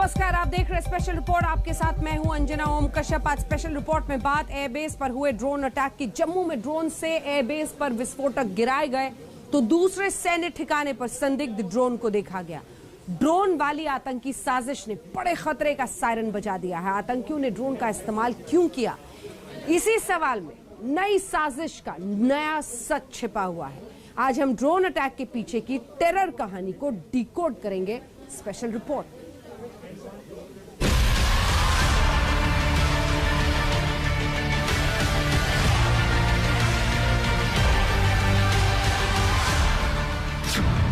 नमस्कार, आप देख रहे हैं स्पेशल रिपोर्ट। आपके साथ मैं हूं अंजना ओम कश्यप। आज स्पेशल रिपोर्ट में बात एयरबेस पर हुए ड्रोन अटैक की। जम्मू में ड्रोन से एयरबेस पर विस्फोटक गिराए गए तो दूसरे सैन्य ठिकाने पर संदिग्ध ड्रोन को देखा गया। ड्रोन वाली आतंकी साजिश ने बड़े खतरे का सायरन बजा दिया है। आतंकियों ने ड्रोन का इस्तेमाल क्यों किया, इसी सवाल में नई साजिश का नया सच छिपा हुआ है। आज हम ड्रोन अटैक के पीछे की टेरर कहानी को डिकोड करेंगे। Special report.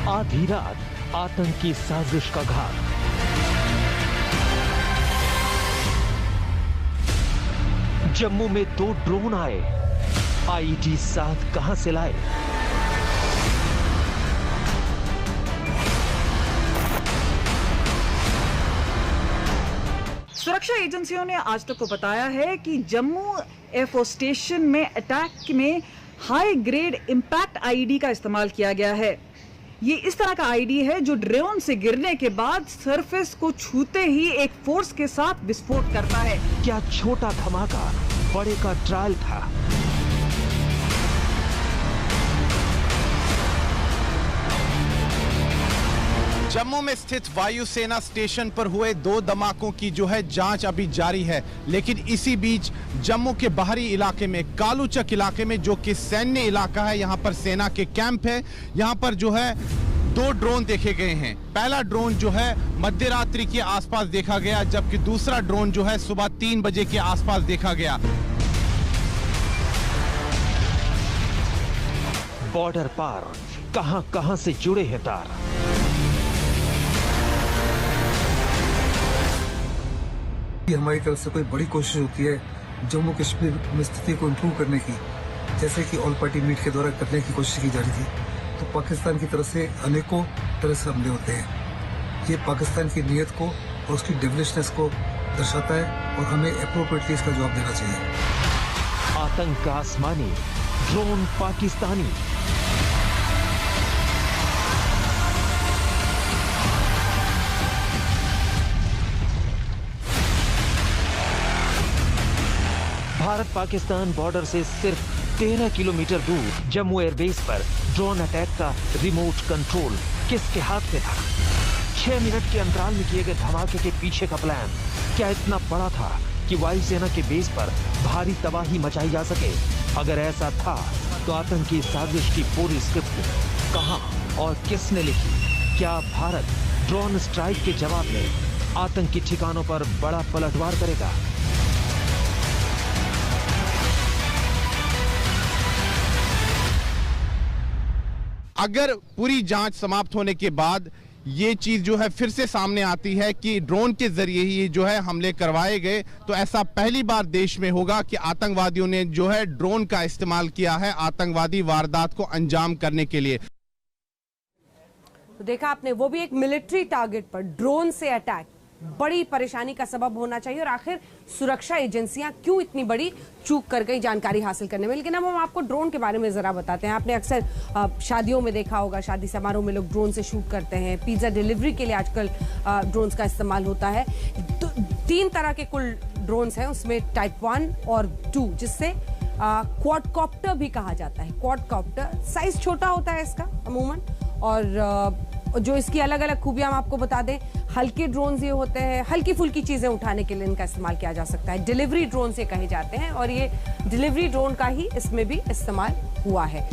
आधी रात आतंकी साजिश का घात। जम्मू में 2 ड्रोन आए, आईईडी साथ कहां से लाए? सुरक्षा एजेंसियों ने आज तक को बताया है कि जम्मू एयरफोर्स स्टेशन में अटैक में हाई ग्रेड इंपैक्ट आईईडी का इस्तेमाल किया गया है। ये इस तरह का आईडी है जो ड्रोन से गिरने के बाद सरफेस को छूते ही एक फोर्स के साथ विस्फोट करता है। क्या छोटा धमाका बड़े का ट्रायल था? जम्मू में स्थित वायुसेना स्टेशन पर हुए 2 धमाकों की जो है जांच अभी जारी है, लेकिन इसी बीच जम्मू के बाहरी इलाके में कालूचक इलाके में, जो कि सैन्य इलाका है, यहां पर सेना के कैंप है, यहां पर जो है 2 ड्रोन देखे गए हैं। पहला ड्रोन जो है मध्य रात्रि के आसपास देखा गया, जबकि दूसरा ड्रोन जो है सुबह 3 बजे के आसपास देखा गया। बॉर्डर पार कहां से जुड़े हैं तार। हमारी तरफ से कोई बड़ी कोशिश होती है जम्मू कश्मीर में स्थिति को इम्प्रूव करने की, जैसे कि ऑल पार्टी मीट के द्वारा करने की कोशिश की जा रही थी, तो पाकिस्तान की तरफ से अनेकों तरह से हमले होते हैं। ये पाकिस्तान की नीयत को और उसकी डेविलिशनेस को दर्शाता है और हमें एप्रोप्रिएटली इसका जवाब देना चाहिए। आतंक आसमानी, ड्रोन पाकिस्तानी। भारत पाकिस्तान बॉर्डर से सिर्फ 13 किलोमीटर दूर जम्मू एयरबेस पर ड्रोन अटैक का रिमोट कंट्रोल किसके हाथ में था? 6 मिनट के अंतराल में किए गए धमाके के पीछे का प्लान क्या इतना बड़ा था कि वायुसेना के बेस पर भारी तबाही मचाई जा सके? अगर ऐसा था तो आतंकी साजिश की पूरी स्क्रिप्ट कहां और किसने लिखी? क्या भारत ड्रोन स्ट्राइक के जवाब में आतंकी ठिकानों पर बड़ा पलटवार करेगा? अगर पूरी जांच समाप्त होने के बाद ये चीज जो है फिर से सामने आती है कि ड्रोन के जरिए ही जो है हमले करवाए गए, तो ऐसा पहली बार देश में होगा कि आतंकवादियों ने जो है ड्रोन का इस्तेमाल किया है आतंकवादी वारदात को अंजाम करने के लिए। तो देखा आपने, वो भी एक मिलिट्री टारगेट पर ड्रोन से अटैक बड़ी परेशानी का सबब होना चाहिए। और आखिर सुरक्षा एजेंसियां क्यों इतनी बड़ी चूक कर गई जानकारी हासिल करने में। लेकिन अब हम आपको ड्रोन के बारे में जरा बताते हैं। आपने अक्सर शादियों में देखा होगा, शादी समारोह में लोग ड्रोन से शूट करते हैं। पिज्जा डिलीवरी के लिए आजकल ड्रोन्स का इस्तेमाल होता है। 3 तरह के कुल ड्रोन्स हैं, उसमें टाइप 1 और 2, जिससे क्वाडकॉप्टर भी कहा जाता है। क्वाडकॉप्टर साइज छोटा होता है इसका अमूमन, और जो इसकी अलग अलग खूबियां हम आपको बता दें, हल्के ड्रोन ये होते हैं, हल्की फुल्की चीजें उठाने के लिए इनका इस्तेमाल किया जा सकता है। डिलीवरी ड्रोन से कहे जाते हैं, और ये डिलीवरी ड्रोन का ही इसमें भी इस्तेमाल हुआ है।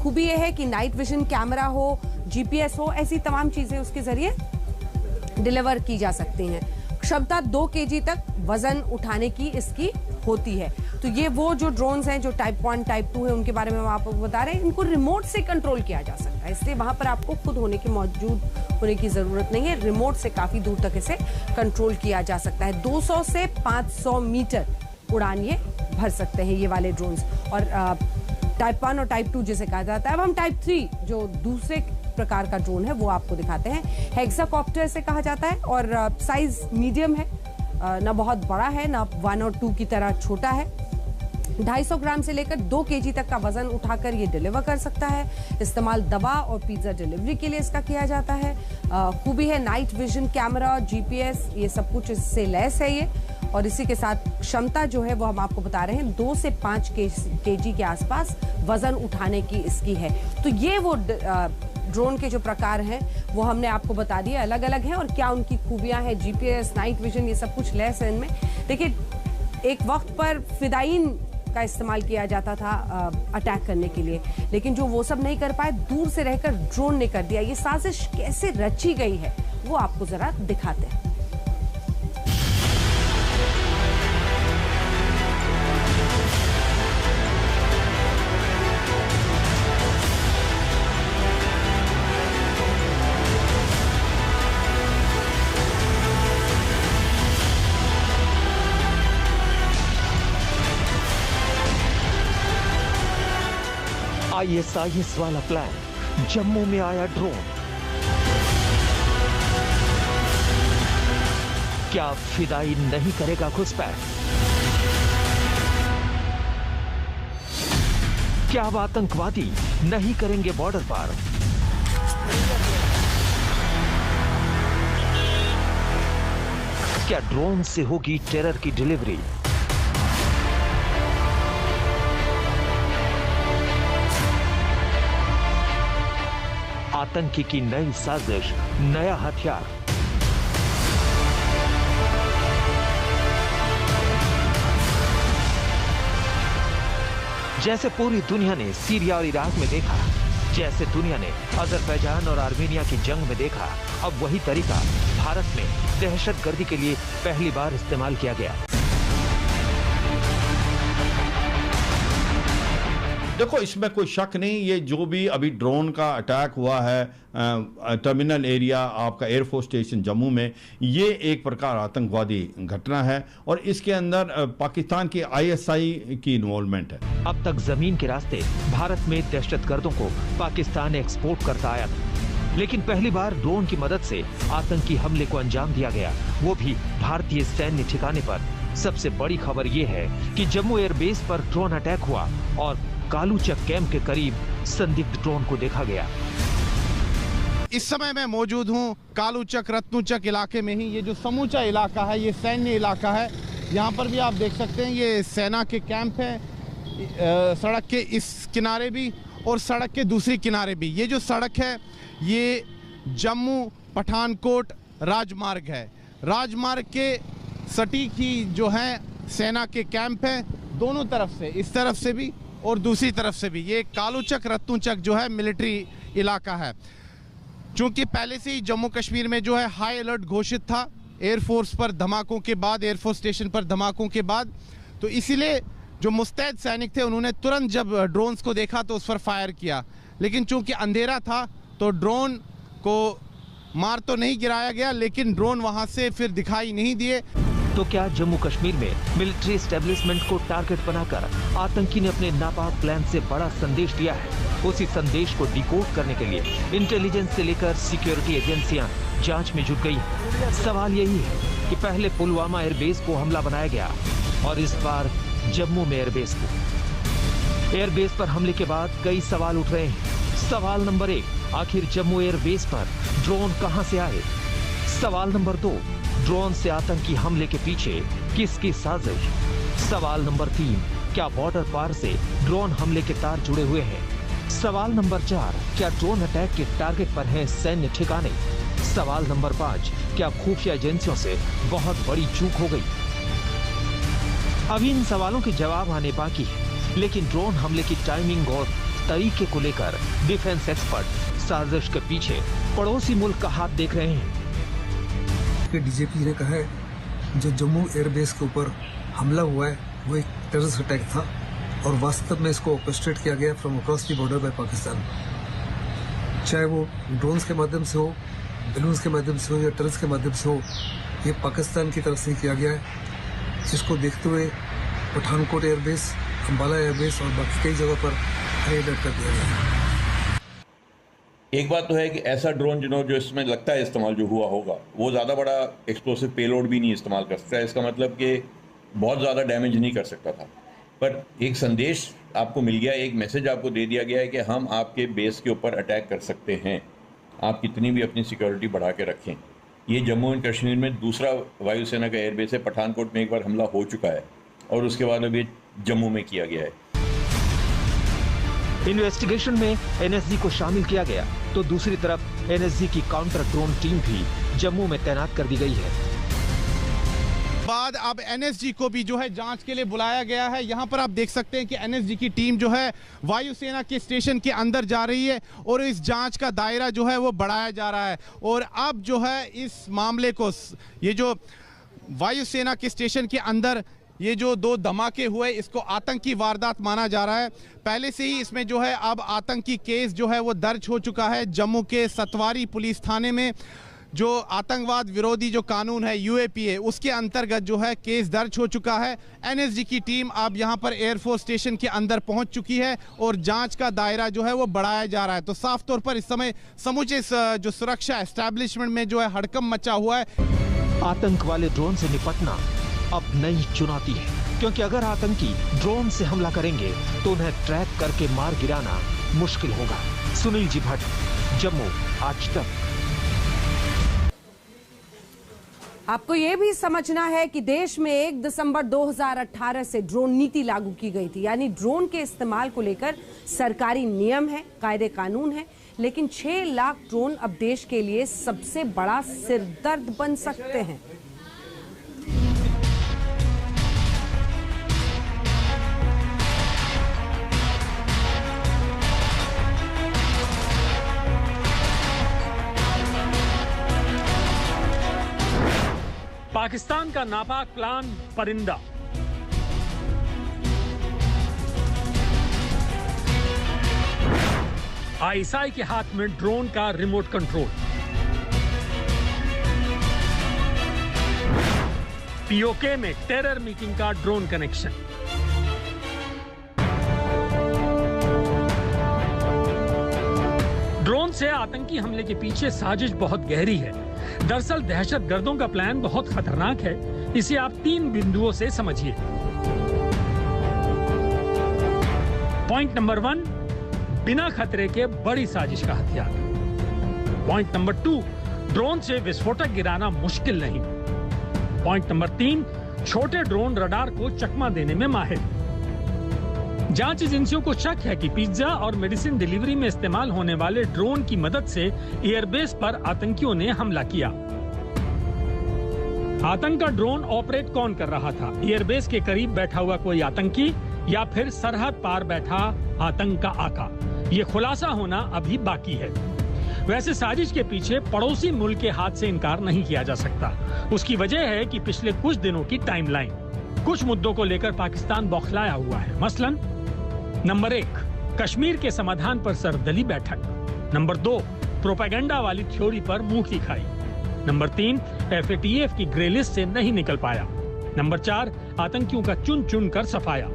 खूबी ये है कि नाइट विजन कैमरा हो, जीपीएस हो, ऐसी तमाम चीजें उसके जरिए डिलीवर की जा सकती हैं। क्षमता 2 केजी तक वजन उठाने की इसकी होती है। तो ये वो जो ड्रोन्स हैं जो टाइप 1 टाइप 2 है, उनके बारे में हम आपको बता रहे हैं। इनको रिमोट से कंट्रोल किया जा सकता है, इसलिए वहां पर आपको खुद मौजूद होने की जरूरत नहीं है। रिमोट से काफी दूर तक इसे कंट्रोल किया जा सकता है। 200 से 500 मीटर उड़ान ये भर सकते हैं ये वाले ड्रोन्स। और टाइप 1 और टाइप 2 जिसे कहा जाता है। अब हम टाइप 3 जो दूसरे प्रकार का ड्रोन है वो आपको दिखाते हैं। हेक्साकॉप्टर से कहा जाता है, और साइज मीडियम है, ना बहुत बड़ा है ना 1 और 2 की तरह छोटा है। 250 ग्राम से लेकर 2 केजी तक का वजन उठाकर ये डिलीवर कर सकता है। इस्तेमाल दवा और पिज्जा डिलीवरी के लिए इसका किया जाता है। खूबी है नाइट विजन कैमरा, जीपीएस, ये सब कुछ इससे लैस है ये। और इसी के साथ क्षमता जो है वो हम आपको बता रहे हैं 2 से 5 केजी के आसपास वजन उठाने की इसकी है। तो ये वो ड्रोन के जो प्रकार हैं वो हमने आपको बता दिए, अलग अलग हैं और क्या उनकी खूबियां हैं। जीपीएस, नाइट विजन, ये सब कुछ लैस है इनमें। देखिए, एक वक्त पर फिदाइन का इस्तेमाल किया जाता था अटैक करने के लिए, लेकिन जो वो सब नहीं कर पाए, दूर से रहकर ड्रोन ने कर दिया। ये साजिश कैसे रची गई है वो आपको जरा दिखाते हैं। ISIS वाला प्लान, जम्मू में आया ड्रोन। क्या फिदाई नहीं करेगा घुसपैठ? क्या अब आतंकवादी नहीं करेंगे बॉर्डर पार? क्या ड्रोन से होगी टेरर की डिलीवरी? आतंकी की नई साजिश, नया हथियार। जैसे पूरी दुनिया ने सीरिया और इराक में देखा, जैसे दुनिया ने अजरबैजान और आर्मेनिया की जंग में देखा, अब वही तरीका भारत में दहशतगर्दी के लिए पहली बार इस्तेमाल किया गया। देखो, इसमें कोई शक नहीं, ये जो भी अभी ड्रोन का अटैक हुआ है टर्मिनल एरिया आपका एयरफोर्स स्टेशन जम्मू में, ये एक प्रकार आतंकवादी घटना है और इसके अंदर पाकिस्तान की ISI की इन्वॉल्वमेंट है। अब तक जमीन के रास्ते भारत में दहशतगर्दों को पाकिस्तान एक्सपोर्ट करता आया था, लेकिन पहली बार ड्रोन की मदद से आतंकी हमले को अंजाम दिया गया, वो भी भारतीय सैन्य ठिकाने पर। सबसे बड़ी खबर ये है कि जम्मू एयरबेस पर ड्रोन अटैक हुआ और कालूचक कैंप के करीब संदिग्ध ड्रोन को देखा गया। इस समय मैं मौजूद हूं कालूचक रत्नूचक इलाके में ही। ये जो समूचा इलाका है ये सैन्य इलाका है। यहाँ पर भी आप देख सकते हैं ये सेना के कैंप है, सड़क के इस किनारे भी और सड़क के दूसरी किनारे भी। ये जो सड़क है ये जम्मू पठानकोट राजमार्ग है। राजमार्ग के सटीक ही जो है सेना के कैंप हैं, दोनों तरफ से, इस तरफ से भी और दूसरी तरफ से भी। ये कालूचक रत्नूचक जो है मिलिट्री इलाका है। चूंकि पहले से ही जम्मू कश्मीर में जो है हाई अलर्ट घोषित था एयरफोर्स पर धमाकों के बाद, एयरफोर्स स्टेशन पर धमाकों के बाद, तो इसीलिए जो मुस्तैद सैनिक थे उन्होंने तुरंत जब ड्रोन्स को देखा तो उस पर फायर किया। लेकिन चूंकि अंधेरा था तो ड्रोन को मार तो नहीं गिराया गया, लेकिन ड्रोन वहां से फिर दिखाई नहीं दिए। तो क्या जम्मू कश्मीर में मिलिट्री एस्टेब्लिशमेंट को टारगेट बनाकर आतंकी ने अपने नापाक प्लान से बड़ा संदेश दिया है? उसी संदेश को डिकोड करने के लिए इंटेलिजेंस से लेकर सिक्योरिटी एजेंसियां जांच में जुट गई। सवाल यही है कि पहले पुलवामा एयरबेस को हमला बनाया गया और इस बार जम्मू में एयरबेस को। एयरबेस पर हमले के बाद कई सवाल उठ रहे हैं। सवाल नंबर 1, आखिर जम्मू एयरबेस पर ड्रोन कहां से आए? सवाल नंबर 2, ड्रोन से आतंकी हमले के पीछे किसकी साजिश? सवाल नंबर 3, क्या बॉर्डर पार से ड्रोन हमले के तार जुड़े हुए हैं? सवाल नंबर 4, क्या ड्रोन अटैक के टारगेट पर हैं सैन्य ठिकाने? सवाल नंबर 5, क्या खुफिया एजेंसियों से बहुत बड़ी चूक हो गई? अभी इन सवालों के जवाब आने बाकी है, लेकिन ड्रोन हमले की टाइमिंग और तरीके को लेकर डिफेंस एक्सपर्ट साजिश के पीछे पड़ोसी मुल्क का हाथ देख रहे हैं। DGP ने कहा है जो जम्मू एयरबेस के ऊपर हमला हुआ है वो एक टेररिस्ट अटैक था और वास्तव में इसको ऑर्केस्ट्रेट किया गया from across the border by Pakistan. चाहे वो ड्रोन्स के माध्यम से हो, बलून्स के माध्यम से हो या टेररिस्ट के माध्यम से हो, ये पाकिस्तान की तरफ से किया गया है। जिसको देखते हुए पठानकोट एयरबेस, अम्बाला एयरबेस और बाकी कई जगह पर हाई अलर्ट कर दिया गया है। एक बात तो है कि ऐसा ड्रोन जो इसमें लगता है इस्तेमाल जो हुआ होगा वो ज़्यादा बड़ा एक्सप्लोसिव पेलोड भी नहीं इस्तेमाल कर सकता है। इसका मतलब कि बहुत ज़्यादा डैमेज नहीं कर सकता था। पर एक संदेश आपको मिल गया, एक मैसेज आपको दे दिया गया है कि हम आपके बेस के ऊपर अटैक कर सकते हैं, आप कितनी भी अपनी सिक्योरिटी बढ़ा के रखें। ये जम्मू एंड कश्मीर में दूसरा वायुसेना का एयरबेस है। पठानकोट में एक बार हमला हो चुका है और उसके बाद अब ये जम्मू में किया गया है। इन्वेस्टिगेशन में एनएसजी को शामिल किया गया तो दूसरी तरफ एनएसजी की काउंटर ड्रोन टीम भी जम्मू में तैनात कर दी गई है। बाद अब एनएसजी को भी जो है जांच के लिए बुलाया गया है। यहां पर आप देख सकते हैं कि एनएसजी की टीम जो है वायुसेना के स्टेशन के अंदर जा रही है और इस जांच का दायरा जो है वो बढ़ाया जा रहा है। और अब जो है इस मामले को, ये जो वायुसेना के स्टेशन के अंदर ये जो 2 धमाके हुए, इसको आतंकी वारदात माना जा रहा है। पहले से ही इसमें जो है अब आतंकी केस जो है वो दर्ज हो चुका है जम्मू के सतवारी पुलिस थाने में। जो आतंकवाद विरोधी जो कानून है यूएपीए, उसके अंतर्गत जो है केस दर्ज हो चुका है। एनएसजी की टीम अब यहां पर एयरफोर्स स्टेशन के अंदर पहुंच चुकी है और जांच का दायरा जो है वो बढ़ाया जा रहा है। तो साफ तौर पर इस समय समूचे जो सुरक्षा एस्टैब्लिशमेंट में जो है हड़कंप मचा हुआ है। आतंक वाले ड्रोन से निपटना अब नई चुनौती है, क्योंकि अगर आतंकी ड्रोन से हमला करेंगे तो उन्हें ट्रैक करके मार गिराना मुश्किल होगा। सुनील जी भट्ट, जम्मू, आज तक। आपको यह भी समझना है कि देश में 1 दिसंबर 2018 से ड्रोन नीति लागू की गई थी, यानी ड्रोन के इस्तेमाल को लेकर सरकारी नियम है, कायदे कानून है, लेकिन 6 लाख ड्रोन अब देश के लिए सबसे बड़ा सिरदर्द बन सकते हैं। पाकिस्तान का नापाक प्लान परिंदा। आईएसआई के हाथ में ड्रोन का रिमोट कंट्रोल। पीओके में टेरर मीटिंग का ड्रोन कनेक्शन। ड्रोन से आतंकी हमले के पीछे साजिश बहुत गहरी है। दरअसल दहशतगर्दों का प्लान बहुत खतरनाक है। इसे आप 3 बिंदुओं से समझिए। पॉइंट नंबर 1, बिना खतरे के बड़ी साजिश का हथियार। पॉइंट नंबर 2, ड्रोन से विस्फोटक गिराना मुश्किल नहीं। पॉइंट नंबर 3, छोटे ड्रोन रडार को चकमा देने में माहिर। जांच एजेंसियों को शक है कि पिज्जा और मेडिसिन डिलीवरी में इस्तेमाल होने वाले ड्रोन की मदद से एयरबेस पर आतंकियों ने हमला किया। आतंक का ड्रोन ऑपरेट कौन कर रहा था? एयरबेस के करीब बैठा हुआ कोई आतंकी या फिर सरहद पार बैठा आतंक का आका? ये खुलासा होना अभी बाकी है। वैसे साजिश के पीछे पड़ोसी मुल्क के हाथ से इनकार नहीं किया जा सकता। उसकी वजह है कि पिछले कुछ दिनों की टाइमलाइन। कुछ मुद्दों को लेकर पाकिस्तान बौखलाया हुआ है। मसलन नंबर 1, कश्मीर के समाधान पर सर्वदलीय बैठक। नंबर 2, प्रोपेगेंडा वाली थ्योरी पर मुंह की खाई। नंबर 3, एफएटीएफ की ग्रे लिस्ट से नहीं निकल पाया। नंबर 4, आतंकियों का चुन चुन कर सफाया।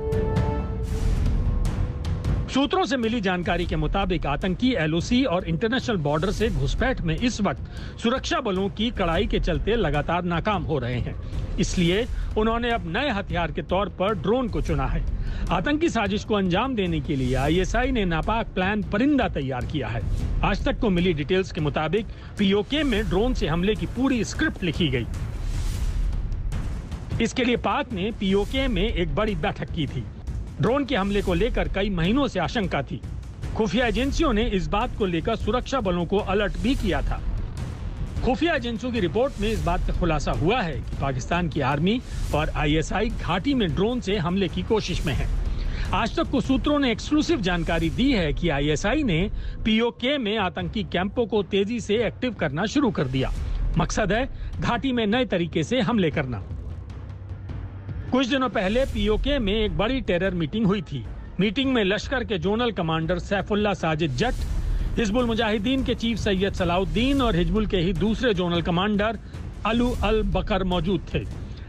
सूत्रों से मिली जानकारी के मुताबिक आतंकी एलओसी और इंटरनेशनल बॉर्डर से घुसपैठ में इस वक्त सुरक्षा बलों की कड़ाई के चलते लगातार नाकाम हो रहे हैं। इसलिए उन्होंने अब नए हथियार के तौर पर ड्रोन को चुना है। आतंकी साजिश को अंजाम देने के लिए आईएसआई ने नापाक प्लान परिंदा तैयार किया है। आज तक को मिली डिटेल्स के मुताबिक पीओके में ड्रोन से हमले की पूरी स्क्रिप्ट लिखी गई। इसके लिए पाक ने पीओके में एक बड़ी बैठक की थी। ड्रोन के हमले को लेकर कई महीनों से आशंका थी। खुफिया एजेंसियों ने इस बात को लेकर सुरक्षा बलों को अलर्ट भी किया था। खुफिया एजेंसियों की रिपोर्ट में इस बात का खुलासा हुआ है कि पाकिस्तान की आर्मी और आईएसआई घाटी में ड्रोन से हमले की कोशिश में है। आज तक को सूत्रों ने एक्सक्लूसिव जानकारी दी है कि आईएसआई ने पीओके में आतंकी कैंपों को तेजी से एक्टिव करना शुरू कर दिया। मकसद है घाटी में नए तरीके से हमले करना। कुछ दिनों पहले पीओके में एक बड़ी टेरर मीटिंग हुई थी। मीटिंग में लश्कर के जोनल कमांडर सैफुल्ला साजिद जट, हिजबुल मुजाहिदीन के चीफ सैयद सलाउद्दीन और हिजबुल के ही दूसरे जोनल कमांडर अलू अल बकर मौजूद थे।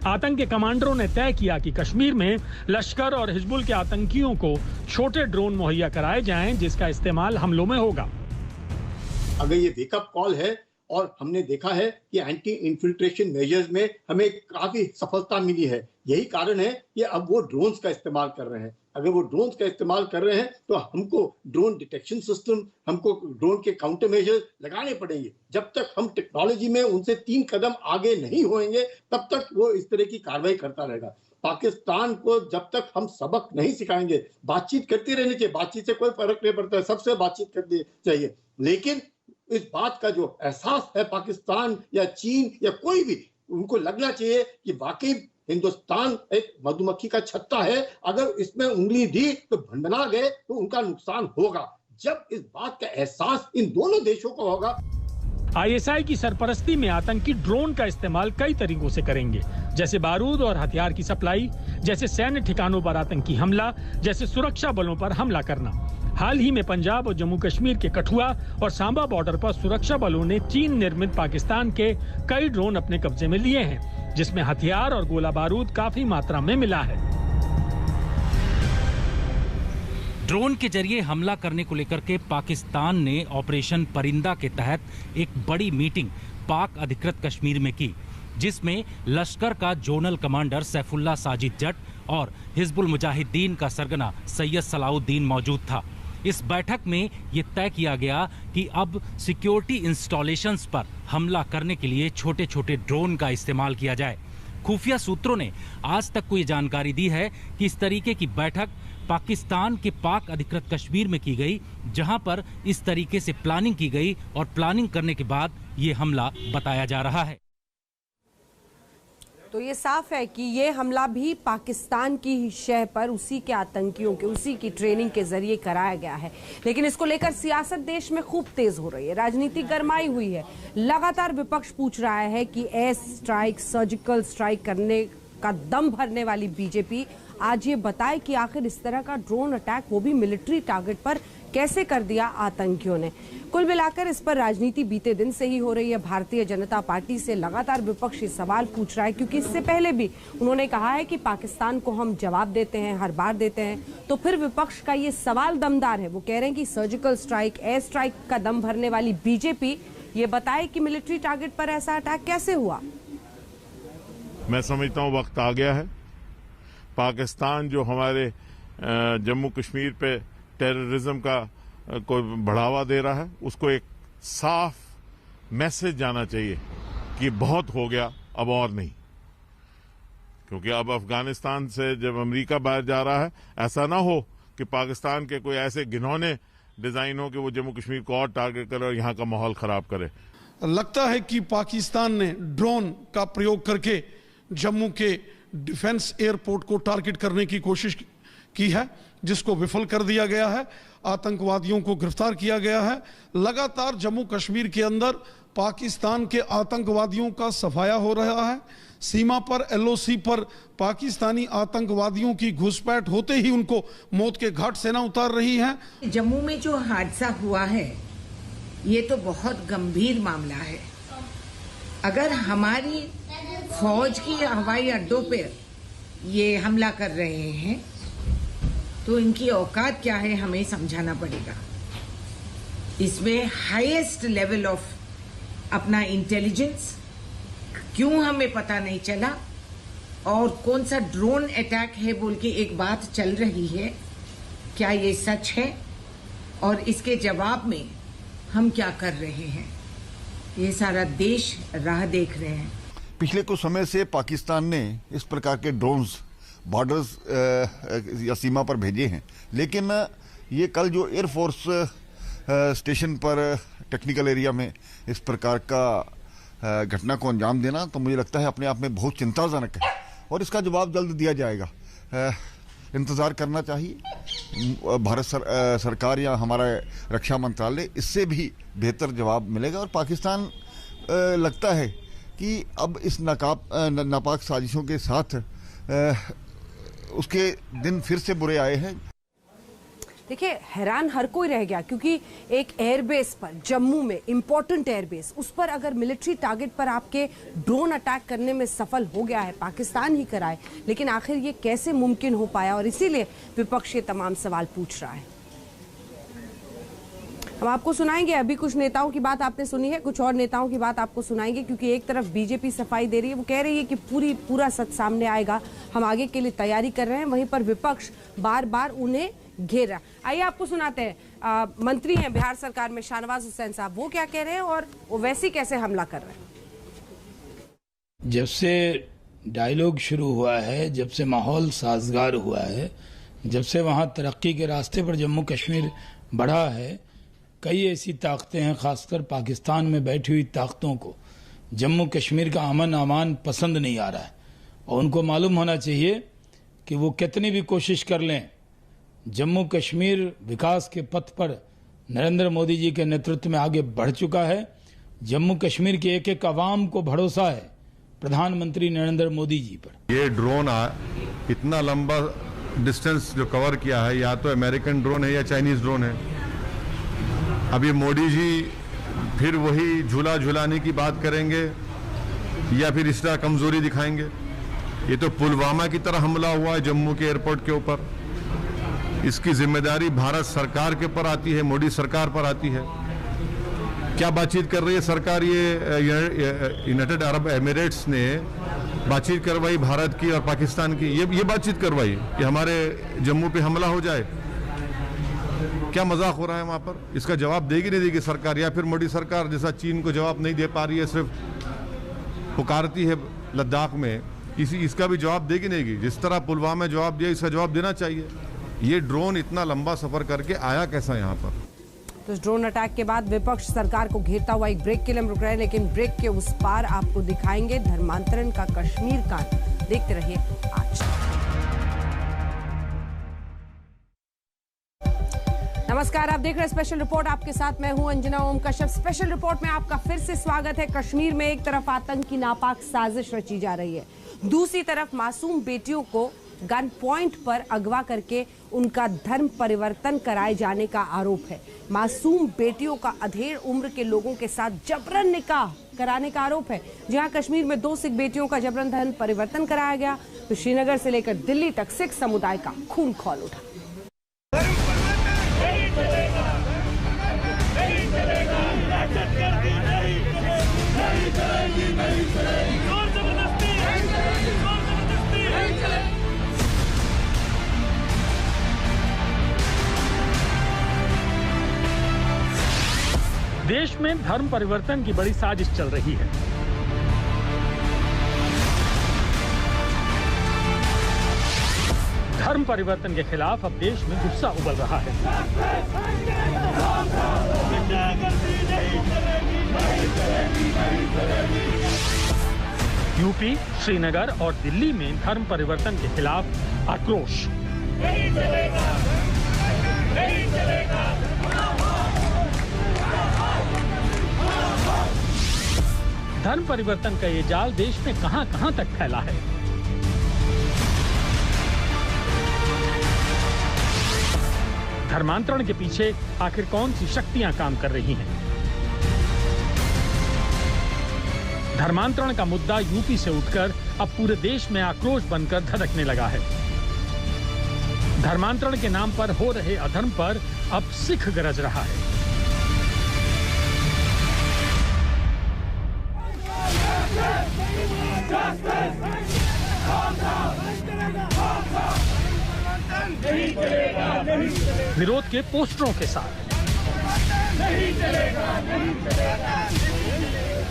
आतंक के कमांडरों ने तय किया कि कश्मीर में लश्कर और हिजबुल के आतंकियों को छोटे ड्रोन मुहैया कराए जाएं, जिसका इस्तेमाल हमलों में होगा। अगर ये वेकअप कॉल है और हमने देखा है कि एंटी इन्फिल्ट्रेशन मेजर्स में हमें काफी सफलता मिली है। यही कारण है कि अब वो ड्रोन्स का इस्तेमाल कर रहे हैं। अगर वो ड्रोन्स का इस्तेमाल कर रहे हैं तो हमको ड्रोन डिटेक्शन सिस्टम, हमको ड्रोन के काउंटर मेजर्स लगाने पड़ेंगे। जब तक हम टेक्नोलॉजी में उनसे 3 कदम आगे नहीं होंगे तब तक वो इस तरह की कार्रवाई करता रहेगा। पाकिस्तान को जब तक हम सबक नहीं सिखाएंगे, बातचीत करती रहनी चाहिए, बातचीत से कोई फर्क नहीं पड़ता है, सबसे बातचीत करनी चाहिए, लेकिन इस बात का जो एहसास है पाकिस्तान या चीन या कोई भी, उनको लगना चाहिए कि वाकई हिंदुस्तान एक मधुमक्खी का छत्ता है, अगर इसमें उंगली दी तो भंडना गए तो उनका नुकसान होगा। जब इस बात का एहसास इन दोनों देशों को होगा। आईएसआई की सरपरस्ती में आतंकी ड्रोन का इस्तेमाल कई तरीकों से करेंगे, जैसे बारूद और हथियार की सप्लाई, जैसे सैन्य ठिकानों पर आतंकी हमला, जैसे सुरक्षा बलों पर हमला करना। हाल ही में पंजाब और जम्मू कश्मीर के कठुआ और सांबा बॉर्डर पर सुरक्षा बलों ने चीन निर्मित पाकिस्तान के कई ड्रोन अपने कब्जे में लिए हैं, जिसमें हथियार और गोला बारूद काफी मात्रा में मिला है। ड्रोन के जरिए हमला करने को लेकर के पाकिस्तान ने ऑपरेशन परिंदा के तहत एक बड़ी मीटिंग पाक अधिकृत कश्मीर में की, जिसमें लश्कर का जोनल कमांडर सैफुल्ला साजिद जट और हिजबुल मुजाहिदीन का सरगना सैयद सलाउद्दीन मौजूद था। इस बैठक में ये तय किया गया कि अब सिक्योरिटी इंस्टॉलेशंस पर हमला करने के लिए छोटे छोटे ड्रोन का इस्तेमाल किया जाए। खुफिया सूत्रों ने आज तक को ये जानकारी दी है कि इस तरीके की बैठक पाकिस्तान के पाक अधिकृत कश्मीर में की गई, जहां पर इस तरीके से प्लानिंग की गई और प्लानिंग करने के बाद ये हमला बताया जा रहा है। तो ये साफ है कि ये हमला भी पाकिस्तान की ही शह पर उसी के आतंकियों के, उसी की ट्रेनिंग के जरिए कराया गया है। लेकिन इसको लेकर सियासत देश में खूब तेज हो रही है, राजनीति गरमाई हुई है। लगातार विपक्ष पूछ रहा है कि एयर स्ट्राइक, सर्जिकल स्ट्राइक करने का दम भरने वाली बीजेपी आज ये बताए कि आखिर इस तरह का ड्रोन अटैक, वो भी मिलिट्री टारगेट पर, कैसे कर दिया आतंकियों ने। कुल मिलाकर इस पर राजनीति बीते दिन से ही हो रही है। भारतीय जनता पार्टी से लगातार विपक्ष सवाल पूछ रहा है, क्योंकि इससे पहले भी उन्होंने कहा है कि पाकिस्तान को हम जवाब देते हैं, हर बार देते हैं। तो फिर विपक्ष का ये सवाल दमदार है। वो कह रहे हैं कि सर्जिकल स्ट्राइक, एयर स्ट्राइक का दम भरने वाली बीजेपी ये बताए कि मिलिट्री टारगेट पर ऐसा अटैक कैसे हुआ। मैं समझता हूँ वक्त आ गया है। पाकिस्तान जो हमारे जम्मू कश्मीर पे टेररिज्म का कोई बढ़ावा दे रहा है, उसको एक साफ मैसेज जाना चाहिए कि बहुत हो गया, अब और नहीं। क्योंकि अब अफगानिस्तान से जब अमेरिका बाहर जा रहा है, ऐसा ना हो कि पाकिस्तान के कोई ऐसे घिनौने डिजाइन हो कि वो जम्मू कश्मीर को और टारगेट करे और यहाँ का माहौल खराब करे। लगता है कि पाकिस्तान ने ड्रोन का प्रयोग करके जम्मू के डिफेंस एयरपोर्ट को टारगेट करने की कोशिश की है, जिसको विफल कर दिया गया है। आतंकवादियों को गिरफ्तार किया गया है। लगातार जम्मू कश्मीर के अंदर पाकिस्तान के आतंकवादियों का सफाया हो रहा है। सीमा पर एलओसी पर पाकिस्तानी आतंकवादियों की घुसपैठ होते ही उनको मौत के घाट सेना उतार रही है। जम्मू में जो हादसा हुआ है ये तो बहुत गंभीर मामला है। अगर हमारी फौज की हवाई अड्डों पर ये हमला कर रहे हैं तो इनकी औकात क्या है हमें समझाना पड़ेगा। इसमें हाईएस्ट लेवल ऑफ अपना इंटेलिजेंस क्यों हमें पता नहीं चला, और कौन सा ड्रोन अटैक है बोल के एक बात चल रही है, क्या ये सच है और इसके जवाब में हम क्या कर रहे हैं, ये सारा देश राह देख रहे हैं। पिछले कुछ समय से पाकिस्तान ने इस प्रकार के ड्रोन्स बॉर्डर्स या सीमा पर भेजे हैं, लेकिन ये कल जो एयरफोर्स स्टेशन पर टेक्निकल एरिया में इस प्रकार का घटना को अंजाम देना, तो मुझे लगता है अपने आप में बहुत चिंताजनक है और इसका जवाब जल्द दिया जाएगा। इंतज़ार करना चाहिए। भारत सरकार या हमारा रक्षा मंत्रालय, इससे भी बेहतर जवाब मिलेगा। और पाकिस्तान लगता है कि अब इस नापाक साजिशों के साथ उसके दिन फिर से बुरे आए हैं। देखिए, हैरान हर कोई रह गया, क्योंकि एक एयरबेस पर, जम्मू में इंपॉर्टेंट एयरबेस, उस पर अगर मिलिट्री टारगेट पर आपके ड्रोन अटैक करने में सफल हो गया है, पाकिस्तान ही कराए, लेकिन आखिर ये कैसे मुमकिन हो पाया, और इसीलिए विपक्ष ये तमाम सवाल पूछ रहा है। हम आपको सुनाएंगे, अभी कुछ नेताओं की बात आपने सुनी है, कुछ और नेताओं की बात आपको सुनाएंगे, क्योंकि एक तरफ बीजेपी सफाई दे रही है, वो कह रही है कि पूरा सच सामने आएगा, हम आगे के लिए तैयारी कर रहे हैं, वहीं पर विपक्ष बार बार उन्हें घेर रहा। आइए आपको सुनाते हैं, मंत्री हैं बिहार सरकार में शाहनवाज हुसैन साहब, वो क्या कह रहे हैं और वो वैसे कैसे हमला कर रहे हैं। जब से डायलॉग शुरू हुआ है, जब से माहौल साजगार हुआ है, जब से वहाँ तरक्की के रास्ते पर जम्मू कश्मीर बढ़ा है, कई ऐसी ताकतें हैं, खासकर पाकिस्तान में बैठी हुई ताकतों को जम्मू कश्मीर का अमन अमान पसंद नहीं आ रहा है, और उनको मालूम होना चाहिए कि वो कितनी भी कोशिश कर लें, जम्मू कश्मीर विकास के पथ पर नरेंद्र मोदी जी के नेतृत्व में आगे बढ़ चुका है। जम्मू कश्मीर के एक एक अवाम को भरोसा है प्रधानमंत्री नरेंद्र मोदी जी पर। ये ड्रोन इतना लंबा डिस्टेंस जो कवर किया है, या तो अमेरिकन ड्रोन है या चाइनीज ड्रोन है। अब ये मोदी जी फिर वही झूला झुलाने की बात करेंगे या फिर इस तरह कमजोरी दिखाएंगे। ये तो पुलवामा की तरह हमला हुआ है जम्मू के एयरपोर्ट के ऊपर, इसकी जिम्मेदारी भारत सरकार के ऊपर आती है, मोदी सरकार पर आती है। क्या बातचीत कर रही है सरकार? ये यूनाइटेड अरब एमिरेट्स ने बातचीत करवाई भारत की और पाकिस्तान की, ये बातचीत करवाई कि हमारे जम्मू पे हमला हो जाए। क्या मजाक हो रहा है वहां पर? इसका जवाब देगी नहीं देगी सरकार, या फिर मोदी सरकार जैसा चीन को जवाब नहीं दे पा रही है, सिर्फ पुकारती है लद्दाख में, इसका भी जवाब देगी नहीं। जिस तरह पुलवामा में जवाब दिया, इसका जवाब देना चाहिए। ये ड्रोन इतना लंबा सफर करके आया कैसा यहाँ पर? तो इस ड्रोन अटैक के बाद विपक्ष सरकार को घेरता हुआ एक ब्रेक के लिए हम रुक रहे हैं, लेकिन ब्रेक के उस पार आपको दिखाएंगे धर्मांतरण का कश्मीर कांड। देखते रहिए आज। नमस्कार, आप देख रहे हैं स्पेशल रिपोर्ट, आपके साथ मैं हूं अंजना ओम कश्यप। स्पेशल रिपोर्ट में आपका फिर से स्वागत है। कश्मीर में एक तरफ आतंक की नापाक साजिश रची जा रही है, दूसरी तरफ मासूम बेटियों को गन पॉइंट पर अगवा करके उनका धर्म परिवर्तन कराए जाने का आरोप है। मासूम बेटियों का अधेड़ उम्र के लोगों के साथ जबरन निकाह कराने का आरोप है। जहां कश्मीर में 2 सिख बेटियों का जबरन धर्म परिवर्तन कराया गया, तो श्रीनगर से लेकर दिल्ली तक सिख समुदाय का खून खौल उठा। देश में धर्म परिवर्तन की बड़ी साजिश चल रही है। धर्म परिवर्तन के खिलाफ अब देश में गुस्सा उबल रहा है। यूपी, श्रीनगर और दिल्ली में धर्म परिवर्तन के खिलाफ आक्रोश। नहीं चलेगा, नहीं चलेगा। धर्म परिवर्तन का ये जाल देश में कहां-कहां तक फैला है। धर्मांतरण के पीछे आखिर कौन सी शक्तियां काम कर रही हैं? धर्मांतरण का मुद्दा यूपी से उठकर अब पूरे देश में आक्रोश बनकर धधकने लगा है। धर्मांतरण के नाम पर हो रहे अधर्म पर अब सिख गरज रहा है। विरोध के पोस्टरों के साथ,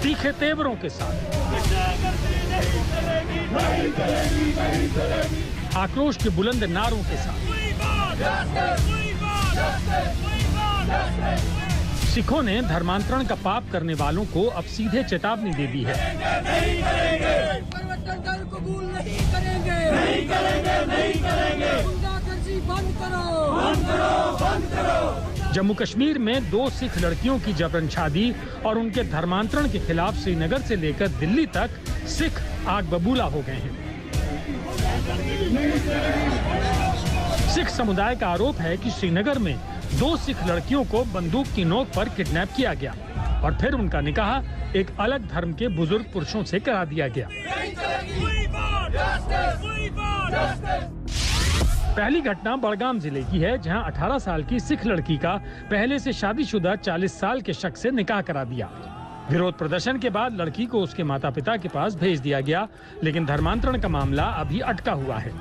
तीखे तेवरों के साथ, आक्रोश के बुलंद नारों के साथ सिखों ने धर्मांतरण का पाप करने वालों को अब सीधे चेतावनी दे दी है। परिवर्तन कबूल नहीं करेंगे, नहीं करेंगे, नहीं करेंगे। गुंडागर्दी बंद करो, बंद करो, बंद करो। जम्मू कश्मीर में 2 सिख लड़कियों की जबरन शादी और उनके धर्मांतरण के खिलाफ श्रीनगर से लेकर दिल्ली तक सिख आग बबूला हो गए हैं। सिख समुदाय का आरोप है कि श्रीनगर में 2 सिख लड़कियों को बंदूक की नोक पर किडनैप किया गया और फिर उनका निकाह एक अलग धर्म के बुजुर्ग पुरुषों से करा दिया गया। पहली घटना बड़गाम जिले की है, जहां 18 साल की सिख लड़की का पहले से शादीशुदा 40 साल के शख्स से निकाह करा दिया। विरोध प्रदर्शन के बाद लड़की को उसके माता पिता के पास भेज दिया गया, लेकिन धर्मांतरण का मामला अभी अटका हुआ है।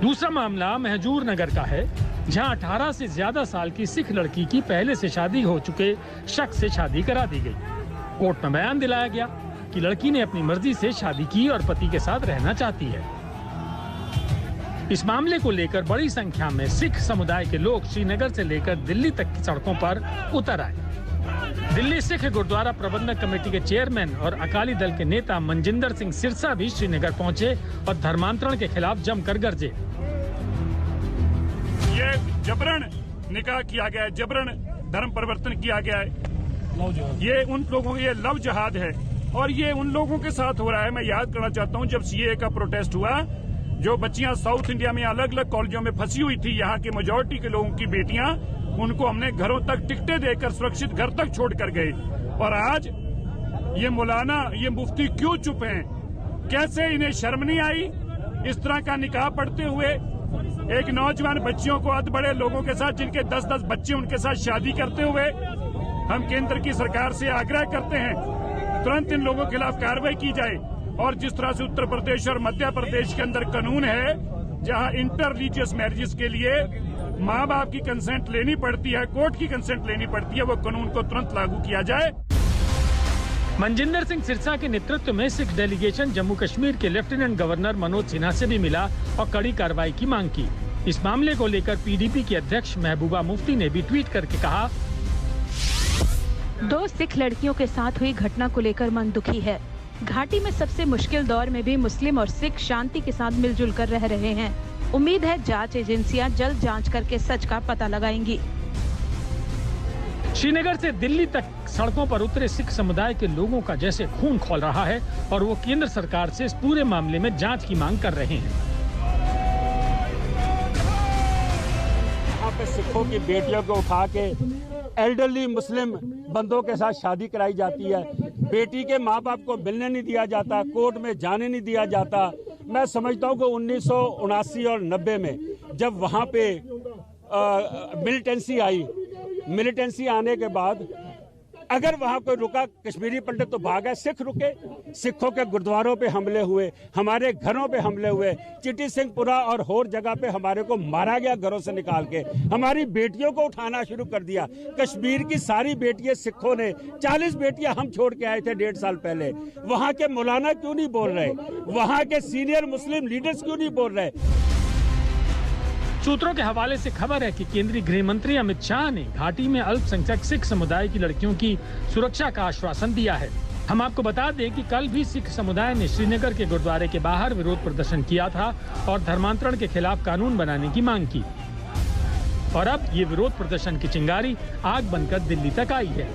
दूसरा मामला महजूर नगर का है, जहां 18 से ज्यादा साल की सिख लड़की की पहले से शादी हो चुके शख्स से शादी करा दी गई। कोर्ट में बयान दिलाया गया कि लड़की ने अपनी मर्जी से शादी की और पति के साथ रहना चाहती है। इस मामले को लेकर बड़ी संख्या में सिख समुदाय के लोग श्रीनगर से लेकर दिल्ली तक की सड़कों पर उतर आए। दिल्ली सिख गुरुद्वारा प्रबंधक कमेटी के चेयरमैन और अकाली दल के नेता मनजिंदर सिंह सिरसा भी श्रीनगर पहुंचे और धर्मांतरण के खिलाफ जमकर गरजे। ये जबरन निकाह किया गया है, जबरन धर्म परिवर्तन किया गया है। ये उन लोगों के, ये लव जहाद है और ये उन लोगों के साथ हो रहा है। मैं याद करना चाहता हूँ, जब सीए का प्रोटेस्ट हुआ, जो बच्चियां साउथ इंडिया में अलग अलग कॉलेजों में फंसी हुई थी, यहाँ के मेजोरिटी के लोगों की बेटियां, उनको हमने घरों तक टिकटें देकर सुरक्षित घर तक छोड़ कर गए। और आज ये मौलाना, ये मुफ्ती क्यों चुप हैं? कैसे इन्हें शर्म नहीं आई इस तरह का निकाह पढ़ते हुए? एक नौजवान बच्चियों को अध बड़े लोगों के साथ, जिनके 10-10 बच्चे, उनके साथ शादी करते हुए हम केंद्र की सरकार से आग्रह करते हैं तुरंत इन लोगों के खिलाफ कार्रवाई की जाए। और जिस तरह से उत्तर प्रदेश और मध्य प्रदेश के अंदर कानून है, जहां इंटर रिलीजियस मैरिजेस के लिए माँ बाप की कंसेंट लेनी पड़ती है, कोर्ट की कंसेंट लेनी पड़ती है, वो कानून को तुरंत लागू किया जाए। मनजिंदर सिंह सिरसा के नेतृत्व में सिख डेलीगेशन जम्मू कश्मीर के लेफ्टिनेंट गवर्नर मनोज सिन्हा से भी मिला और कड़ी कार्रवाई की मांग की। इस मामले को लेकर पीडीपी की अध्यक्ष महबूबा मुफ्ती ने भी ट्वीट करके कहा, 2 सिख लड़कियों के साथ हुई घटना को लेकर मन दुखी है। घाटी में सबसे मुश्किल दौर में भी मुस्लिम और सिख शांति के साथ मिलजुल कर रह रहे हैं। उम्मीद है जांच एजेंसियां जल्द जांच करके सच का पता लगाएंगी। श्रीनगर से दिल्ली तक सड़कों पर उतरे सिख समुदाय के लोगों का जैसे खून खौल रहा है और वो केंद्र सरकार से इस पूरे मामले में जांच की मांग कर रहे हैं। यहाँ पे सिखों की बेटियों को उठा के एल्डरली मुस्लिम बंदों के साथ शादी कराई जाती है। बेटी के माँ बाप को मिलने नहीं दिया जाता, कोर्ट में जाने नहीं दिया जाता। मैं समझता हूँ कि 1979 और 90 में जब वहाँ पे मिलिटेंसी आई, मिलिटेंसी आने के बाद अगर वहाँ कोई रुका कश्मीरी पंडित तो भाग गए, सिख रुके। सिखों के गुरुद्वारों पे हमले हुए, हमारे घरों पे हमले हुए, चिटी सिंहपुरा और होर जगह पे हमारे को मारा गया घरों से निकाल के। हमारी बेटियों को उठाना शुरू कर दिया। कश्मीर की सारी बेटियां सिखों ने, 40 बेटियां हम छोड़ के आए थे 1.5 साल पहले। वहाँ के मौलाना क्यों नहीं बोल रहे? वहाँ के सीनियर मुस्लिम लीडर्स क्यों नहीं बोल रहे? सूत्रों के हवाले से खबर है कि केंद्रीय गृह मंत्री अमित शाह ने घाटी में अल्पसंख्यक सिख समुदाय की लड़कियों की सुरक्षा का आश्वासन दिया है। हम आपको बता दें कि कल भी सिख समुदाय ने श्रीनगर के गुरुद्वारे के बाहर विरोध प्रदर्शन किया था और धर्मांतरण के खिलाफ कानून बनाने की मांग की। और अब ये विरोध प्रदर्शन की चिंगारी आग बनकर दिल्ली तक आई है।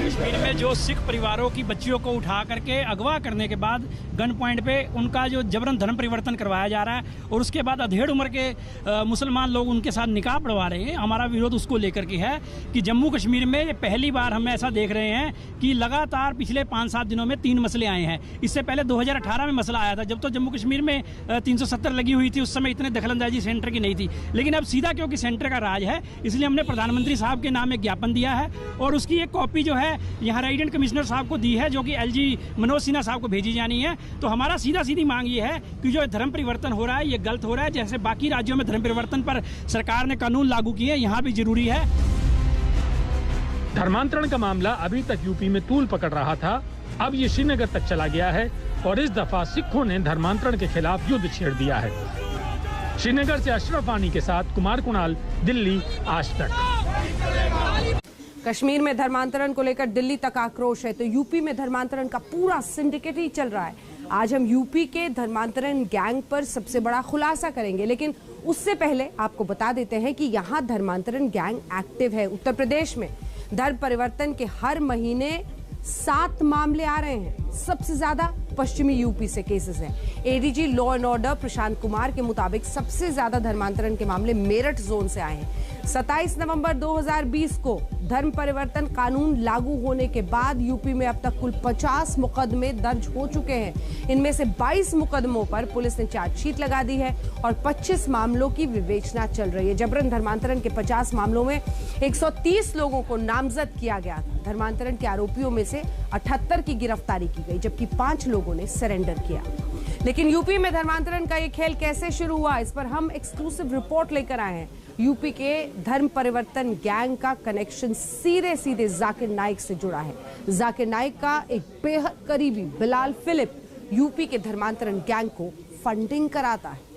कश्मीर में जो सिख परिवारों की बच्चियों को उठा करके अगवा करने के बाद गन पॉइंट पे उनका जो जबरन धर्म परिवर्तन करवाया जा रहा है और उसके बाद अधेड़ उम्र के मुसलमान लोग उनके साथ निकाह पढ़वा रहे हैं, हमारा विरोध उसको लेकर के है कि जम्मू कश्मीर में ये पहली बार हम ऐसा देख रहे हैं कि लगातार पिछले 5-7 दिनों में 3 मसले आए हैं। इससे पहले 2018 में मसला आया था, जब तो जम्मू कश्मीर में 370 लगी हुई थी, उस समय इतने दखलंदाजी सेंटर की नहीं थी। लेकिन अब सीधा क्योंकि सेंटर का राज है, इसलिए हमने प्रधानमंत्री साहब के नाम एक ज्ञापन दिया है और उसकी एक कॉपी जो है यहाँ रेजिडेंट कमिश्नर साहब को दी है, जो कि एलजी मनोज सिन्हा साहब को भेजी जानी है। तो हमारा सीधी मांग ये है कि जो धर्म परिवर्तन हो रहा है ये गलत हो रहा है। जैसे बाकी राज्यों में धर्म परिवर्तन पर सरकार ने कानून लागू किए, यहाँ भी जरूरी है। धर्मांतरण का मामला अभी तक यूपी में तूल पकड़ रहा था, अब ये श्रीनगर तक चला गया है और इस दफा सिखों ने धर्मांतरण के खिलाफ युद्ध छेड़ दिया है। श्रीनगर से अशरफ वानी के साथ कुमार कुणाल, दिल्ली, आज तक। कश्मीर में धर्मांतरण को लेकर दिल्ली तक आक्रोश है तो यूपी में धर्मांतरण का पूरा सिंडिकेट ही चल रहा है। आज हम यूपी के धर्मांतरण गैंग पर सबसे बड़ा खुलासा करेंगे, लेकिन उससे पहले आपको बता देते हैं कि यहाँ धर्मांतरण गैंग एक्टिव है। उत्तर प्रदेश में धर्म परिवर्तन के हर महीने 7 मामले आ रहे हैं। सबसे ज्यादा पश्चिमी यूपी से केसेस हैं। ADG law and order Prashant Kumar के मुताबिक सबसे ज्यादा धर्मांतरण के मामले मेरठ जोन से आए हैं। 27 नवंबर 2020 को धर्म परिवर्तन कानून लागू होने के बाद यूपी में अब तक कुल 50 मुकदमे दर्ज हो चुके हैं। इनमें से 22 मुकदमों पर पुलिस ने चार्जशीट लगा दी है और 25 मामलों की विवेचना चल रही है। जबरन धर्मांतरण के 50 मामलों में 130 लोगों को नामजद किया गया था। धर्मांतरण के आरोपियों में से 78 की गिरफ्तारी की गई, जबकि 5 लोगों ने सरेंडर किया। लेकिन यूपी में धर्मांतरण का ये खेल कैसे शुरू हुआ, इस पर हम एक्सक्लूसिव रिपोर्ट लेकर आए हैं। यूपी के धर्म परिवर्तन गैंग का कनेक्शन सीधे सीधे जाकिर नाइक से जुड़ा है। जाकिर नाइक का एक बेहद करीबी बिलाल फिलिप यूपी के धर्मांतरण गैंग को फंडिंग कराता है।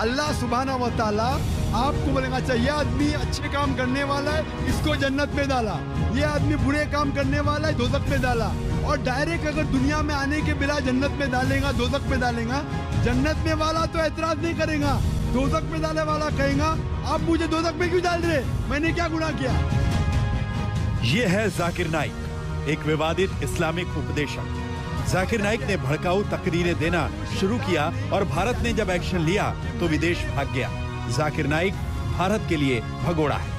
अल्लाह सुब्हाना व तआला आपको बोलेगा, चाहिए आदमी अच्छे काम करने वाला है, इसको जन्नत में डाला, ये आदमी बुरे काम करने वाला है, दोजख में डाला। और डायरेक्ट अगर दुनिया में आने के बिना जन्नत में डालेगा, दोजख में डालेगा, जन्नत में वाला तो एतराज नहीं करेगा, दोजख में डालने वाला कहेगा आप मुझे दोजख में क्यों डाल रहे, मैंने क्या गुनाह किया। ये है जाकिर नाइक, एक विवादित इस्लामिक उपदेशक। जाकिर नाइक ने भड़काऊ तकरीरें देना शुरू किया और भारत ने जब एक्शन लिया तो विदेश भाग गया। जाकिर नाइक भारत के लिए भगोड़ा है।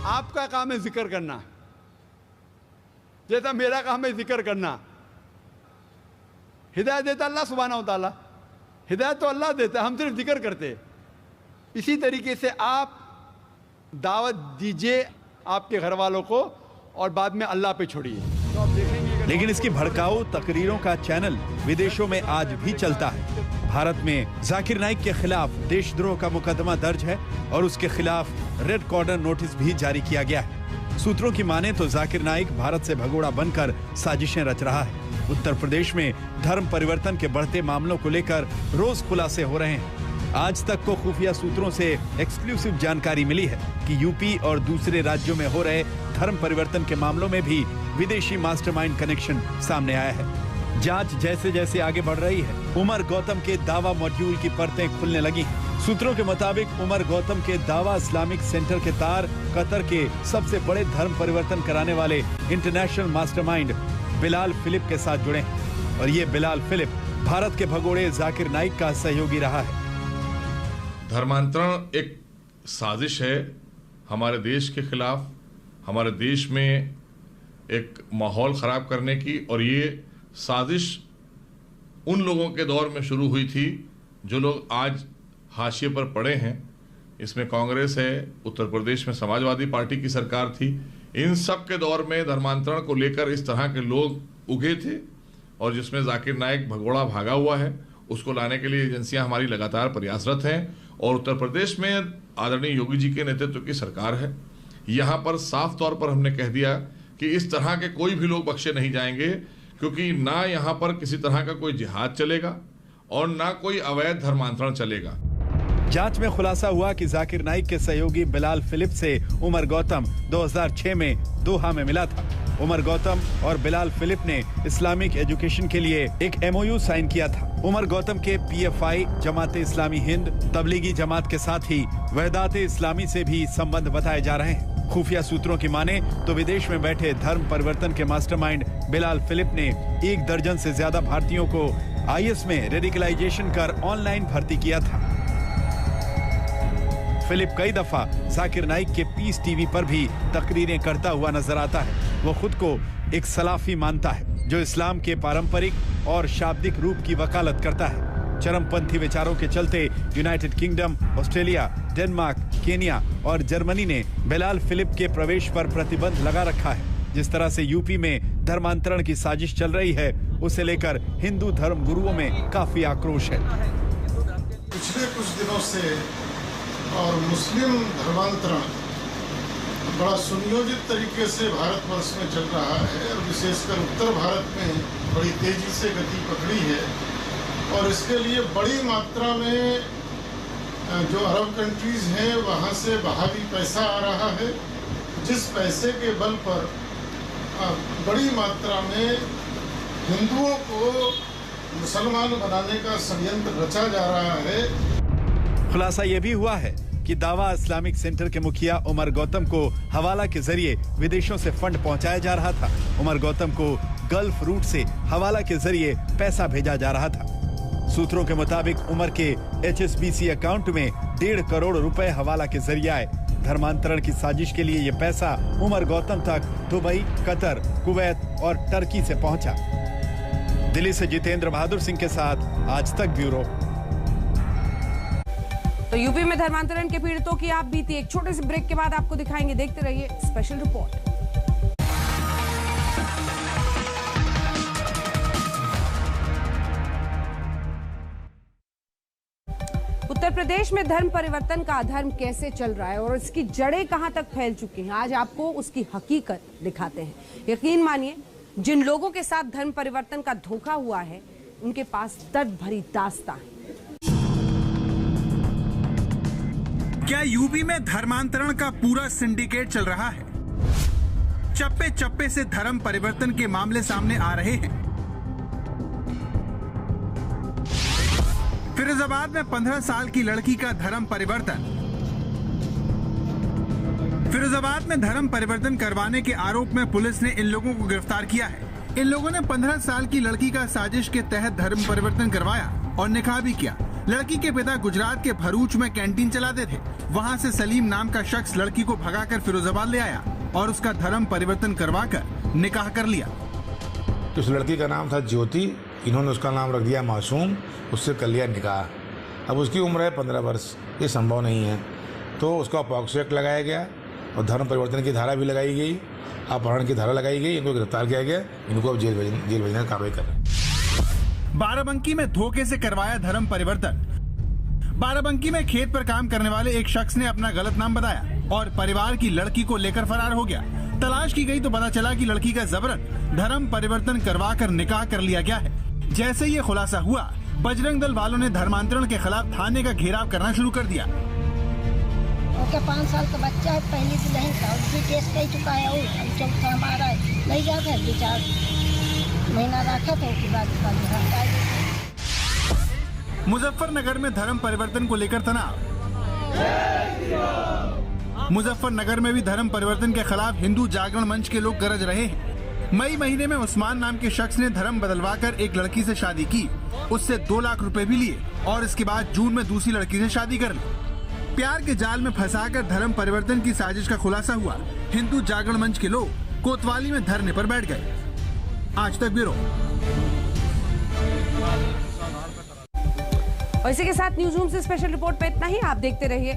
आपका काम है जिक्र करना, जैसा मेरा काम है जिक्र करना। हिदायत देता अल्लाह सुब्हाना व तआला, हिदायत तो अल्लाह देता है, हम सिर्फ जिक्र करते। इसी तरीके से आप दावत दीजिए आपके घर वालों को और बाद में अल्लाह पे छोड़िए, तो आप देखेंगे। लेकिन इसकी भड़काऊ तकरीरों का चैनल विदेशों में आज भी चलता है। भारत में जाकिर नाइक के खिलाफ देशद्रोह का मुकदमा दर्ज है और उसके खिलाफ रेड कॉर्नर नोटिस भी जारी किया गया है। सूत्रों की माने तो जाकिर नाइक भारत से भगोड़ा बनकर साजिशें रच रहा है। उत्तर प्रदेश में धर्म परिवर्तन के बढ़ते मामलों को लेकर रोज खुलासे हो रहे हैं। आज तक को खुफिया सूत्रों से एक्सक्लूसिव जानकारी मिली है कि यूपी और दूसरे राज्यों में हो रहे धर्म परिवर्तन के मामलों में भी विदेशी मास्टरमाइंड कनेक्शन सामने आया है। जांच जैसे जैसे आगे बढ़ रही है, उमर गौतम के दावा मॉड्यूल की परतें खुलने लगी हैं। सूत्रों के मुताबिक उमर गौतम के दावा इस्लामिक सेंटर के तार कतर के सबसे बड़े धर्म परिवर्तन कराने वाले इंटरनेशनल मास्टरमाइंड बिलाल फिलिप के साथ जुड़े हैं और ये बिलाल फिलिप भारत के भगोड़े जाकिर नाइक का सहयोगी रहा है। धर्मांतरण एक साजिश है हमारे देश के खिलाफ, हमारे देश में एक माहौल ख़राब करने की, और ये साजिश उन लोगों के दौर में शुरू हुई थी जो लोग आज हाशिए पर पड़े हैं। इसमें कांग्रेस है, उत्तर प्रदेश में समाजवादी पार्टी की सरकार थी। इन सब के दौर में धर्मांतरण को लेकर इस तरह के लोग उगे थे और जिसमें जाकिर नाइक भगोड़ा भागा हुआ है। उसको लाने के लिए एजेंसियां हमारी लगातार प्रयासरत हैं और उत्तर प्रदेश में आदरणीय योगी जी के नेतृत्व की सरकार है। यहाँ पर साफ तौर पर हमने कह दिया कि इस तरह के कोई भी लोग बख्शे नहीं जाएंगे, क्योंकि ना यहाँ पर किसी तरह का कोई जिहाद चलेगा और ना कोई अवैध धर्मांतरण चलेगा। जांच में खुलासा हुआ कि जाकिर नाइक के सहयोगी बिलाल फिलिप से उमर गौतम 2006 में दोहा में मिला था। उमर गौतम और बिलाल फिलिप ने इस्लामिक एजुकेशन के लिए एक MOU साइन किया था। उमर गौतम के PFI, जमात इस्लामी हिंद, तबलीगी जमात के साथ ही वहदात इस्लामी से भी संबंध बताए जा रहे हैं। खुफिया सूत्रों की माने तो विदेश में बैठे धर्म परिवर्तन के मास्टरमाइंड बिलाल फिलिप ने 1 दर्जन से ज्यादा भारतीयों को IS में रेडिकलाइजेशन कर ऑनलाइन भर्ती किया था। फिलिप कई दफा जाकिर नाइक के पीस टीवी पर भी तकरीरें करता हुआ नजर आता है। वो खुद को एक सलाफी मानता है जो इस्लाम के पारंपरिक और शाब्दिक रूप की वकालत करता है। चरमपंथी विचारों के चलते United kingdom, Australia, Denmark, Kenya और जर्मनी ने बिलाल फिलिप के प्रवेश पर प्रतिबंध लगा रखा है। जिस तरह से यूपी में धर्मांतरण की साजिश चल रही है, उसे लेकर हिंदू धर्म गुरुओं में काफी आक्रोश है। पिछले कुछ दिनों से और मुस्लिम धर्मांतरण बड़ा सुनियोजित तरीके से भारतवर्ष में चल रहा है और विशेषकर उत्तर भारत में बड़ी तेजी से गति पकड़ी है और इसके लिए बड़ी मात्रा में जो अरब कंट्रीज हैं वहाँ से बाहरी पैसा आ रहा है, जिस पैसे के बल पर बड़ी मात्रा में हिंदुओं को मुसलमान बनाने का षड्यंत्र रचा जा रहा है। खुलासा ये भी हुआ है कि दावा इस्लामिक सेंटर के मुखिया उमर गौतम को हवाला के जरिए विदेशों से फंड पहुंचाया जा रहा था। उमर गौतम को गल्फ रूट से हवाला के जरिए पैसा भेजा जा रहा था। सूत्रों के मुताबिक उमर के HSBC अकाउंट में 1.5 करोड़ रुपए हवाला के जरिए आए। धर्मांतरण की साजिश के लिए यह पैसा उमर गौतम तक दुबई, कतर, कुवैत और टर्की से पहुंचा। दिल्ली से जितेंद्र बहादुर सिंह के साथ आज तक ब्यूरो। तो यूपी में धर्मांतरण के पीड़ितों की आप बीती। एक छोटे से ब्रेक के बाद आपको दिखाएंगे, देखते रहिए स्पेशल रिपोर्ट। उत्तर प्रदेश में धर्म परिवर्तन का अधर्म कैसे चल रहा है और इसकी जड़ें कहां तक फैल चुकी हैं, आज आपको उसकी हकीकत दिखाते हैं। यकीन मानिए, जिन लोगों के साथ धर्म परिवर्तन का धोखा हुआ है, उनके पास दर्द भरी दास्तां है। क्या यूपी में धर्मांतरण का पूरा सिंडिकेट चल रहा है? चप्पे चप्पे से धर्म परिवर्तन के मामले सामने आ रहे हैं। फिरोजाबाद में 15 साल की लड़की का धर्म परिवर्तन। फिरोजाबाद में धर्म परिवर्तन करवाने के आरोप में पुलिस ने इन लोगों को गिरफ्तार किया है। इन लोगों ने 15 साल की लड़की का साजिश के तहत धर्म परिवर्तन करवाया और निकाह भी किया। लड़की के पिता गुजरात के भरूच में कैंटीन चलाते थे। वहां से सलीम नाम का शख्स लड़की को भगाकर फिरोजाबाद ले आया और उसका धर्म परिवर्तन करवाकर निकाह कर लिया। उस लड़की का नाम था ज्योति, इन्होंने उसका नाम रख दिया मासूम, उससे कर लिया निकाह। अब उसकी उम्र है 15 वर्ष, ये संभव नहीं है, तो उसका पॉक्सो एक्ट लगाया गया और धर्म परिवर्तन की धारा भी लगाई गई, अपहरण की धारा लगाई गई। इनको गिरफ्तार किया गया, इनको अब जेल भेजने का कार्रवाई कर रहे हैं। बाराबंकी में धोखे से करवाया धर्म परिवर्तन। बाराबंकी में खेत पर काम करने वाले एक शख्स ने अपना गलत नाम बताया और परिवार की लड़की को लेकर फरार हो गया। तलाश की गई तो पता चला कि लड़की का जबरन धर्म परिवर्तन करवाकर निकाह कर लिया गया है। जैसे ये खुलासा हुआ, बजरंग दल वालों ने धर्मांतरण के खिलाफ थाने का घेराव करना शुरू कर दिया। उसका 5 साल का बच्चा है, पहले से नहीं था, उसकी केस कह चुका है और चौथा हमारा है, नहीं जाता है, 2-4 महीना रखा था, उसके बाद मुजफ्फरनगर में धर्म परिवर्तन को लेकर तनाव। मुजफ्फरनगर में भी धर्म परिवर्तन के खिलाफ हिंदू जागरण मंच के लोग गरज रहे हैं। मई महीने में उस्मान नाम के शख्स ने धर्म बदलवाकर एक लड़की से शादी की, उससे 2 लाख रुपए भी लिए और इसके बाद जून में दूसरी लड़की से शादी कर ली। प्यार के जाल में फंसाकर धर्म परिवर्तन की साजिश का खुलासा हुआ। हिंदू जागरण मंच के लोग कोतवाली में धरने पर बैठ गए। आज तक ब्यूरो। और इसी के साथ न्यूज़ रूम से स्पेशल रिपोर्ट पे इतना ही। आप देखते रहिए